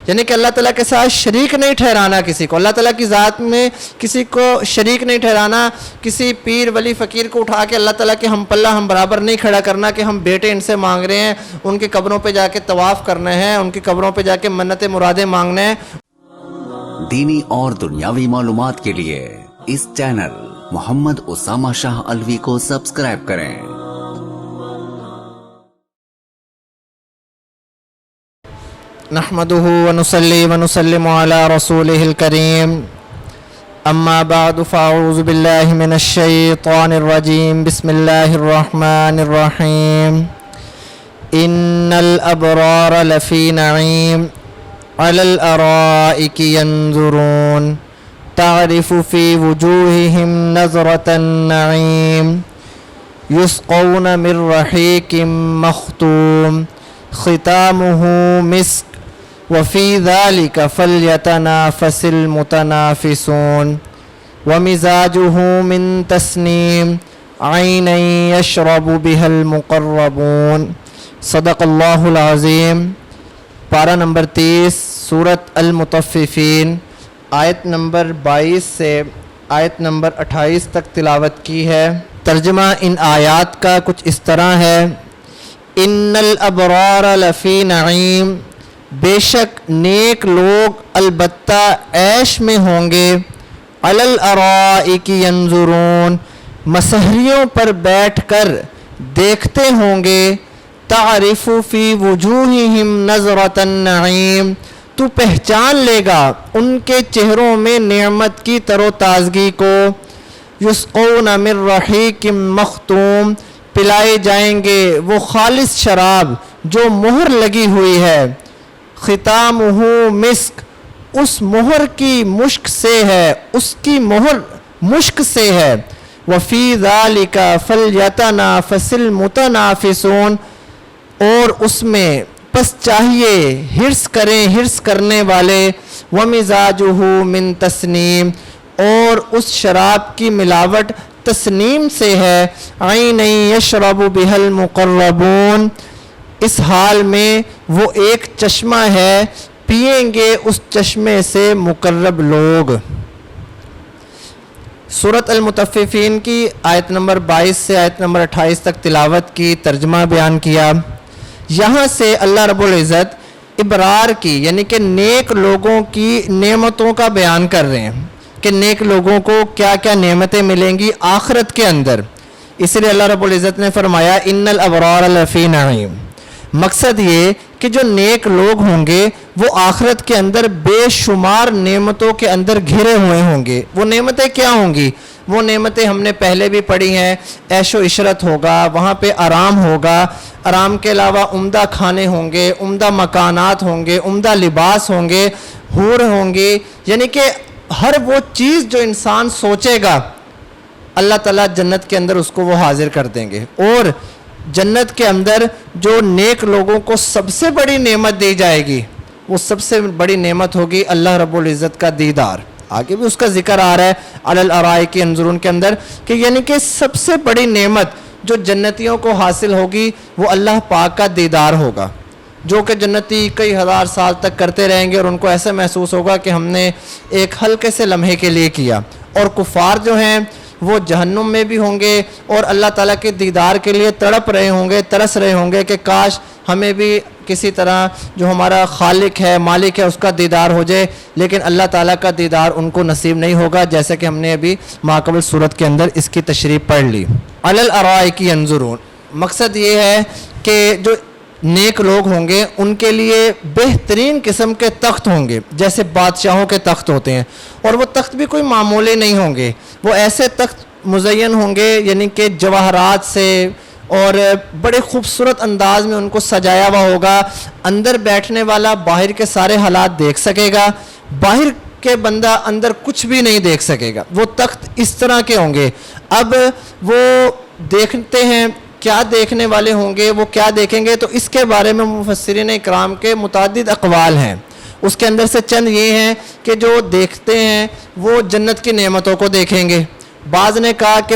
یعنی کہ اللہ تعالیٰ کے ساتھ شریک نہیں ٹھہرانا کسی کو، اللہ تعالیٰ کی ذات میں کسی کو شریک نہیں ٹھہرانا، کسی پیر ولی فقیر کو اٹھا کے اللہ تعالیٰ کے ہم پلہ ہم برابر نہیں کھڑا کرنا کہ ہم بیٹے ان سے مانگ رہے ہیں، ان کی قبروں پہ جا کے طواف کرنا ہے، ان کی قبروں پہ جا کے منتیں مرادیں مانگنا ہے۔ دینی اور دنیاوی معلومات کے لیے اس چینل محمد اسامہ شاہ الوی کو سبسکرائب کریں۔ نحمده ونصلي ونسلم على رسوله الكريم اما بعد فاعوذ بالله من الشيطان الرجيم بسم الله الرحمن الرحيم ان الابرار لفي نعيم على الارائك ينظرون تعرف في وجوههم نظرة النعيم يسقون من رحيق مختوم ختامه مسك وفي ذلك فليتنافس المتنافسون ومزاجه من تسنيم عينا يشرب بها المقربون صدق اللہ العظیم۔ پارہ نمبر 30 سورۃ المطففین، آیت نمبر 22 سے آیت نمبر 28 تک تلاوت کی ہے۔ ترجمہ ان آیات کا کچھ اس طرح ہے: ان الابرار لفی نعیم، بے شک نیک لوگ البتہ عیش میں ہوں گے، علی الارائک ینظرون، مسہریوں پر بیٹھ کر دیکھتے ہوں گے، تعرف فی وجوہہم نظرۃ النعیم، تو پہچان لے گا ان کے چہروں میں نعمت کی تر و تازگی کو، یسقون من رحیق مختوم، پلائے جائیں گے وہ خالص شراب جو مہر لگی ہوئی ہے، ختامہ مسک، اس مہر کی مشک سے ہے، اس کی مہر مشک سے ہے، وفی ذالک فلیتنافس المتنافسون، اور اس میں پس چاہیے حرص کریں حرص کرنے والے، ومزاجہ من تسنیم، اور اس شراب کی ملاوٹ تسنیم سے ہے، عین یشرب بها المقربون، اس حال میں وہ ایک چشمہ ہے، پئیں گے اس چشمے سے مقرب لوگ۔ سورۃ المطففین کی آیت نمبر 22 سے آیت نمبر 28 تک تلاوت کی، ترجمہ بیان کیا۔ یہاں سے اللہ رب العزت ابرار کی یعنی کہ نیک لوگوں کی نعمتوں کا بیان کر رہے ہیں کہ نیک لوگوں کو کیا کیا نعمتیں ملیں گی آخرت کے اندر۔ اس لیے اللہ رب العزت نے فرمایا ان الابرار لفی نعیم، مقصد یہ کہ جو نیک لوگ ہوں گے وہ آخرت کے اندر بے شمار نعمتوں کے اندر گھرے ہوئے ہوں گے۔ وہ نعمتیں کیا ہوں گی؟ وہ نعمتیں ہم نے پہلے بھی پڑھی ہیں، عیش و عشرت ہوگا، وہاں پہ آرام ہوگا، آرام کے علاوہ عمدہ کھانے ہوں گے، عمدہ مکانات ہوں گے، عمدہ لباس ہوں گے، حور ہوں گی، یعنی کہ ہر وہ چیز جو انسان سوچے گا اللہ تعالیٰ جنت کے اندر اس کو وہ حاضر کر دیں گے۔ اور جنت کے اندر جو نیک لوگوں کو سب سے بڑی نعمت دی جائے گی، وہ سب سے بڑی نعمت ہوگی اللہ رب العزت کا دیدار۔ آگے بھی اس کا ذکر آ رہا ہے علی الارائک ینظرون کے اندر کہ یعنی کہ سب سے بڑی نعمت جو جنتیوں کو حاصل ہوگی وہ اللہ پاک کا دیدار ہوگا، جو کہ جنتی کئی ہزار سال تک کرتے رہیں گے اور ان کو ایسا محسوس ہوگا کہ ہم نے ایک ہلکے سے لمحے کے لیے کیا۔ اور کفار جو ہیں وہ جہنم میں بھی ہوں گے اور اللہ تعالیٰ کے دیدار کے لیے تڑپ رہے ہوں گے، ترس رہے ہوں گے کہ کاش ہمیں بھی کسی طرح جو ہمارا خالق ہے مالک ہے اس کا دیدار ہو جائے، لیکن اللہ تعالیٰ کا دیدار ان کو نصیب نہیں ہوگا، جیسا کہ ہم نے ابھی ماقبل صورت کے اندر اس کی تشریح پڑھ لی۔ علی الارائک ینظرون، مقصد یہ ہے کہ جو نیک لوگ ہوں گے ان کے لیے بہترین قسم کے تخت ہوں گے، جیسے بادشاہوں کے تخت ہوتے ہیں، اور وہ تخت بھی کوئی معمولی نہیں ہوں گے، وہ ایسے تخت مزین ہوں گے یعنی کہ جواہرات سے اور بڑے خوبصورت انداز میں ان کو سجایا ہوا ہوگا۔ اندر بیٹھنے والا باہر کے سارے حالات دیکھ سکے گا، باہر کے بندہ اندر کچھ بھی نہیں دیکھ سکے گا، وہ تخت اس طرح کے ہوں گے۔ اب وہ دیکھتے ہیں کیا دیکھنے والے ہوں گے، وہ کیا دیکھیں گے، تو اس کے بارے میں مفسرین اکرام کے متعدد اقوال ہیں۔ اس کے اندر سے چند یہ ہیں کہ جو دیکھتے ہیں وہ جنت کی نعمتوں کو دیکھیں گے، بعض نے کہا کہ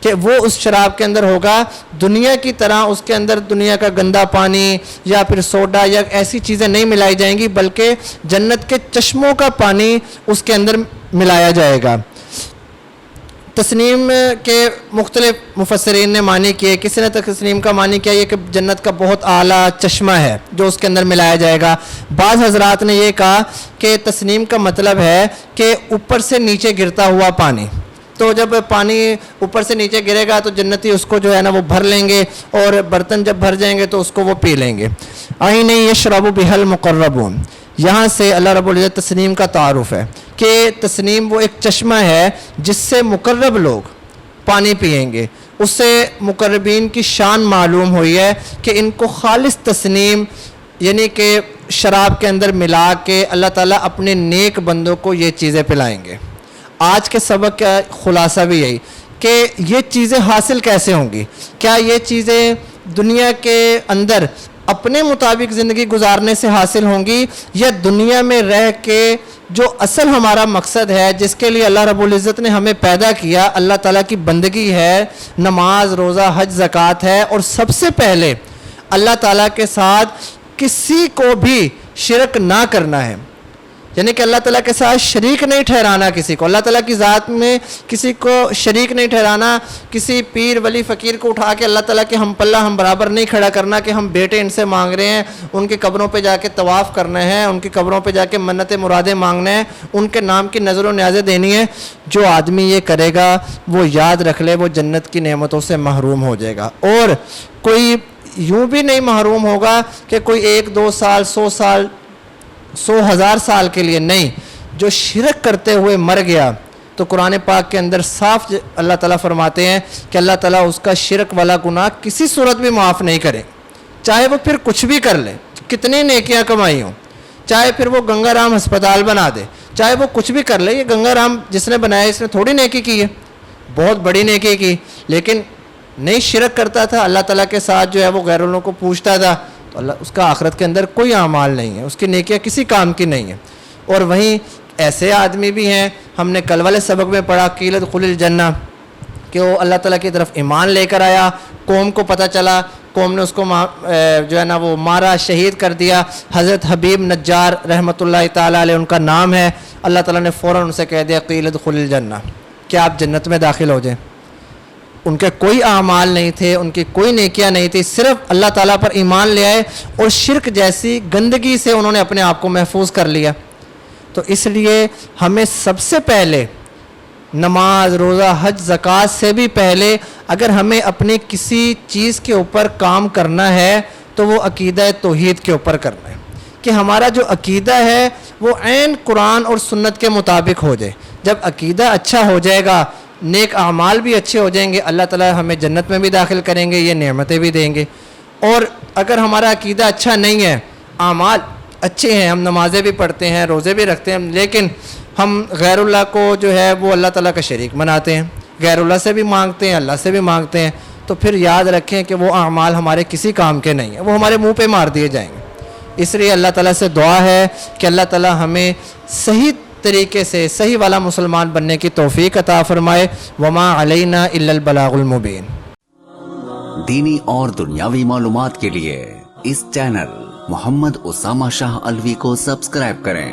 کہ وہ اس شراب کے اندر ہوگا دنیا کی طرح اس کے اندر دنیا کا گندا پانی یا پھر سوڈا یا ایسی چیزیں نہیں ملائی جائیں گی، بلکہ جنت کے چشموں کا پانی اس کے اندر ملایا جائے گا۔ تسنیم کے مختلف مفسرین نے معنی کیے، کسی نے تسنیم کا معنی کیا یہ کہ جنت کا بہت اعلیٰ چشمہ ہے جو اس کے اندر ملایا جائے گا۔ بعض حضرات نے یہ کہا کہ تسنیم کا مطلب ہے کہ اوپر سے نیچے گرتا ہوا پانی، تو جب پانی اوپر سے نیچے گرے گا تو جنتی اس کو جو ہے نا وہ بھر لیں گے، اور برتن جب بھر جائیں گے تو اس کو وہ پی لیں گے۔ عین یشرب بها المقربون، یہاں سے اللہ رب العزت تسنیم کا تعارف ہے کہ تسنیم وہ ایک چشمہ ہے جس سے مقرب لوگ پانی پئیں گے۔ اس سے مقربین کی شان معلوم ہوئی ہے کہ ان کو خالص تسنیم یعنی کہ شراب کے اندر ملا کے اللہ تعالیٰ اپنے نیک بندوں کو یہ چیزیں پلائیں گے۔ آج کے سبق کا خلاصہ بھی یہی کہ یہ چیزیں حاصل کیسے ہوں گی، کیا یہ چیزیں دنیا کے اندر اپنے مطابق زندگی گزارنے سے حاصل ہوں گی، یا دنیا میں رہ کے جو اصل ہمارا مقصد ہے جس کے لیے اللہ رب العزت نے ہمیں پیدا کیا، اللہ تعالیٰ کی بندگی ہے، نماز روزہ حج زکوٰۃ ہے، اور سب سے پہلے اللہ تعالیٰ کے ساتھ کسی کو بھی شرک نہ کرنا ہے، یعنی کہ اللہ تعالیٰ کے ساتھ شریک نہیں ٹھہرانا کسی کو، اللہ تعالیٰ کی ذات میں کسی کو شریک نہیں ٹھہرانا، کسی پیر ولی فقیر کو اٹھا کے اللہ تعالیٰ کے ہم پلہ ہم برابر نہیں کھڑا کرنا کہ ہم بیٹے ان سے مانگ رہے ہیں، ان کی قبروں پہ جا کے طواف کرنا ہے، ان کی قبروں پہ جا کے منتیں مرادیں مانگنا ہے، ان کے نام کی نظر و نیازیں دینی ہے۔ جو آدمی یہ کرے گا وہ یاد رکھ لے وہ جنت کی نعمتوں سے محروم ہو جائے گا، اور کوئی یوں بھی نہیں محروم ہوگا کہ کوئی 1-2 سال 100 سال 100,000 سال کے لیے نہیں، جو شرک کرتے ہوئے مر گیا تو قرآن پاک کے اندر صاف اللہ تعالیٰ فرماتے ہیں کہ اللہ تعالیٰ اس کا شرک والا گناہ کسی صورت بھی معاف نہیں کرے، چاہے وہ پھر کچھ بھی کر لے، کتنی نیکیاں کمائی ہوں، چاہے پھر وہ گنگا رام ہسپتال بنا دے، چاہے وہ کچھ بھی کر لے۔ یہ گنگا رام جس نے بنایا اس نے تھوڑی نیکی کی ہے، بہت بڑی نیکی کی، لیکن نہیں شرک کرتا تھا اللہ تعالیٰ کے ساتھ، جو ہے وہ غیر اللہ کو پوچھتا تھا، تو اللہ اس کا آخرت کے اندر کوئی اعمال نہیں ہے، اس کی نیکیاں کسی کام کی نہیں ہیں۔ اور وہیں ایسے آدمی بھی ہیں، ہم نے کل والے سبق میں پڑھا قیل ادخل الجنہ، کہ وہ اللہ تعالیٰ کی طرف ایمان لے کر آیا، قوم کو پتہ چلا، قوم نے اس کو جو ہے نا وہ مارا، شہید کر دیا۔ حضرت حبیب نجار رحمۃ اللہ تعالیٰ علیہ ان کا نام ہے، اللہ تعالیٰ نے فوراً ان سے کہہ دیا قیل ادخل الجنہ، کہ آپ جنت میں داخل ہو جائیں۔ ان کے کوئی اعمال نہیں تھے، ان کی کوئی نیکیاں نہیں تھی، صرف اللہ تعالیٰ پر ایمان لے آئے اور شرک جیسی گندگی سے انہوں نے اپنے آپ کو محفوظ کر لیا۔ تو اس لیے ہمیں سب سے پہلے نماز روزہ حج زکوٰۃ سے بھی پہلے اگر ہمیں اپنی کسی چیز کے اوپر کام کرنا ہے تو وہ عقیدہ توحید کے اوپر کرنا ہے، کہ ہمارا جو عقیدہ ہے وہ عین قرآن اور سنت کے مطابق ہو جائے۔ جب عقیدہ اچھا ہو جائے گا، نیک اعمال بھی اچھے ہو جائیں گے، اللہ تعالیٰ ہمیں جنت میں بھی داخل کریں گے، یہ نعمتیں بھی دیں گے۔ اور اگر ہمارا عقیدہ اچھا نہیں ہے، اعمال اچھے ہیں، ہم نمازیں بھی پڑھتے ہیں، روزے بھی رکھتے ہیں، لیکن ہم غیر اللہ کو جو ہے وہ اللہ تعالیٰ کا شریک بناتے ہیں، غیر اللہ سے بھی مانگتے ہیں، اللہ سے بھی مانگتے ہیں، تو پھر یاد رکھیں کہ وہ اعمال ہمارے کسی کام کے نہیں ہیں، وہ ہمارے منہ پہ مار دیے جائیں گے۔ اس لیے اللہ تعالیٰ سے دعا ہے کہ اللہ تعالیٰ ہمیں صحیح طریقے سے صحیح والا مسلمان بننے کی توفیق عطا فرمائے۔ وما علینا الا البلاغ المبین۔ دینی اور دنیاوی معلومات کے لیے اس چینل محمد اسامہ شاہ الوی کو سبسکرائب کریں۔